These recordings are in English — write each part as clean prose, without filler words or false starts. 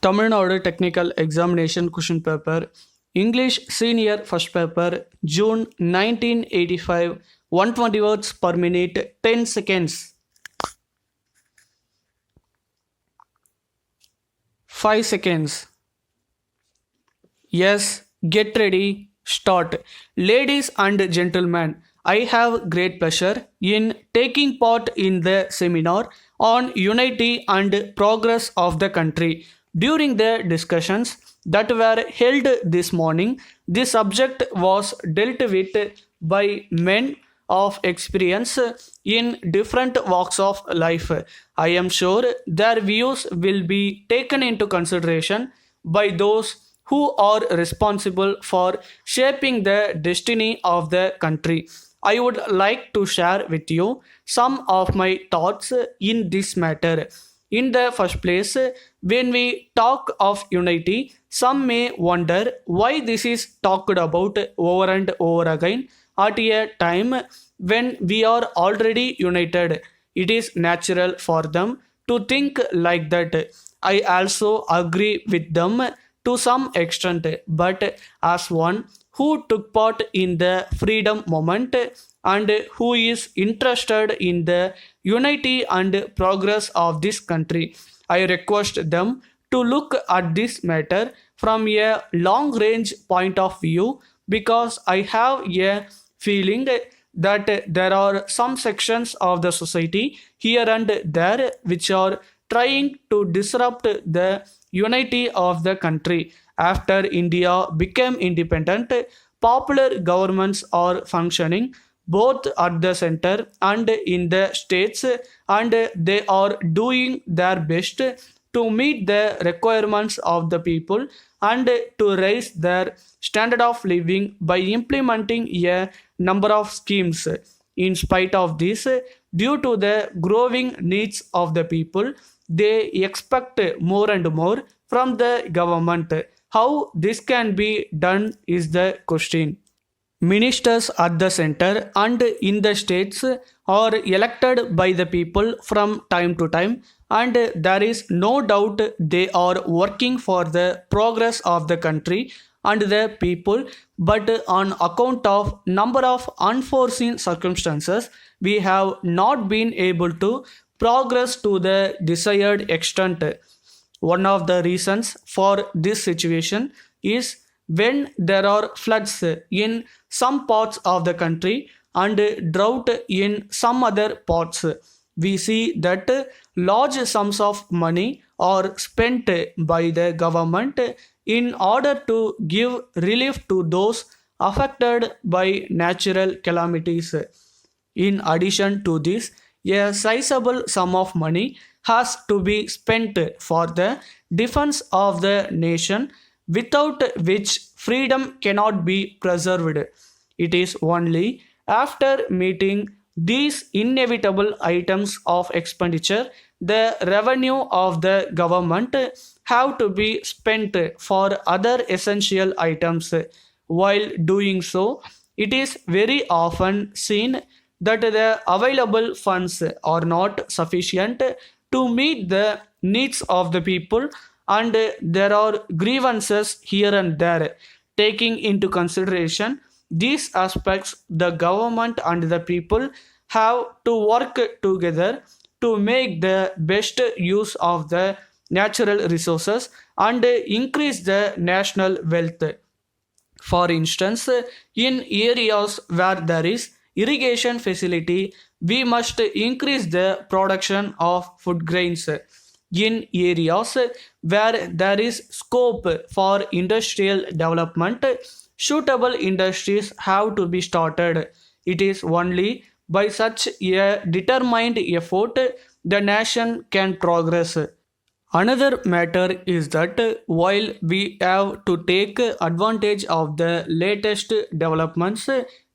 Tamil Nadu Technical Examination Question Paper, English Senior First Paper, June 1985, 120 words per minute, 10 seconds. 5 seconds. Yes, get ready, start. Ladies and gentlemen, I have great pleasure in taking part in the seminar on unity and progress of the country. During the discussions that were held this morning, the subject was dealt with by men of experience in different walks of life. I am sure their views will be taken into consideration by those who are responsible for shaping the destiny of the country. I would like to share with you some of my thoughts in this matter. In the first place, when we talk of unity, some may wonder why this is talked about over and over again at a time when we are already united. It is natural for them to think like that. I also agree with them to some extent, but as one who took part in the freedom movement and who is interested in the unity and progress of this country, I request them to look at this matter from a long range point of view because I have a feeling that there are some sections of the society here and there which are trying to disrupt the unity of the country. After India became independent, popular governments are functioning both at the center and in the states, and they are doing their best to meet the requirements of the people and to raise their standard of living by implementing a number of schemes. In spite of this, due to the growing needs of the people, they expect more and more from the government. How this can be done is the question. Ministers at the center and in the states are elected by the people from time to time, and there is no doubt they are working for the progress of the country and the people, but on account of number of unforeseen circumstances we have not been able to progress to the desired extent. One of the reasons for this situation is when there are floods in some parts of the country and drought in some other parts. We see that large sums of money are spent by the government in order to give relief to those affected by natural calamities. In addition to this, a sizable sum of money has to be spent for the defense of the nation, without which freedom cannot be preserved. It is only after meeting these inevitable items of expenditure the revenue of the government have to be spent for other essential items. While doing so, it is very often seen that the available funds are not sufficient to meet the needs of the people, and there are grievances here and there. Taking into consideration these aspects, the government and the people have to work together to make the best use of the natural resources and increase the national wealth. For instance, in areas where there is irrigation facility, we must increase the production of food grains. In areas where there is scope for industrial development, suitable industries have to be started. It is only by such a determined effort the nation can progress. Another matter is that while we have to take advantage of the latest developments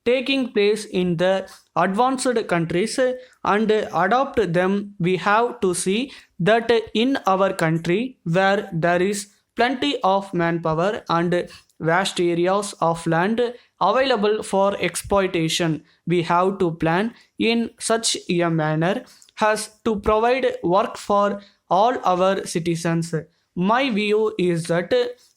taking place in the advanced countries and adopt them, we have to see that in our country where there is plenty of manpower and vast areas of land available for exploitation, we have to plan in such a manner as to provide work for all our citizens. My view is that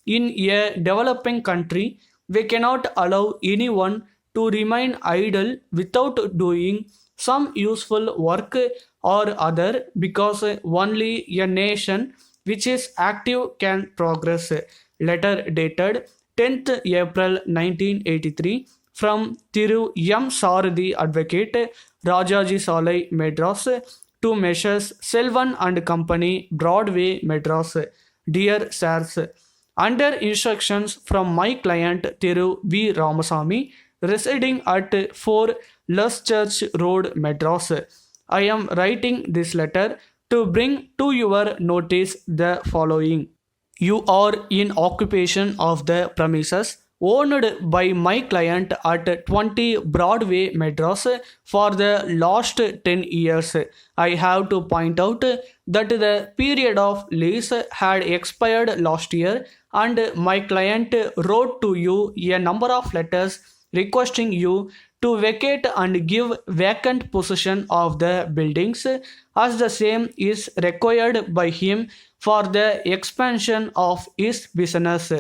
in a developing country, we cannot allow anyone to remain idle without doing some useful work or other because only a nation which is active can progress. Letter dated 10th April 1983 from Thiru M. Saradi Advocate, Rajaji Salai, Madras, to Messrs. Selvan and Company, Broadway, Madras. Dear Sirs, under instructions from my client Thiru V. Ramasamy, residing at 4 Lus Church Road, Madras, I am writing this letter to bring to your notice the following. You are in occupation of the premises owned by my client at 20 Broadway, Madras for the last 10 years. I have to point out that the period of lease had expired last year and my client wrote to you a number of letters requesting you to vacate and give vacant possession of the buildings as the same is required by him for the expansion of his business.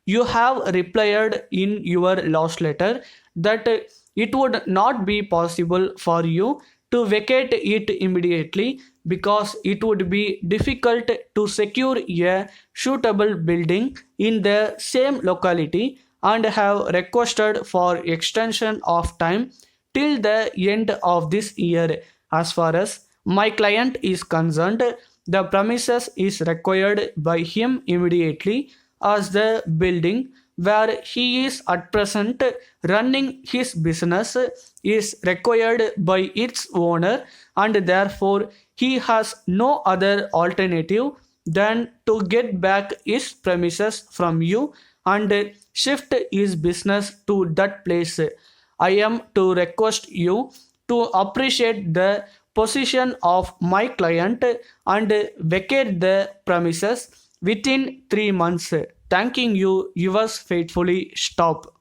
You have replied in your last letter that it would not be possible for you to vacate it immediately because it would be difficult to secure a suitable building in the same locality and have requested for extension of time till the end of this year. As far as my client is concerned, the premises is required by him immediately as the building where he is at present running his business is required by its owner and therefore he has no other alternative than to get back his premises from you and shift his business to that place. I am to request you to appreciate the position of my client and vacate the premises within 3 months. Thanking you, yours faithfully, Stop.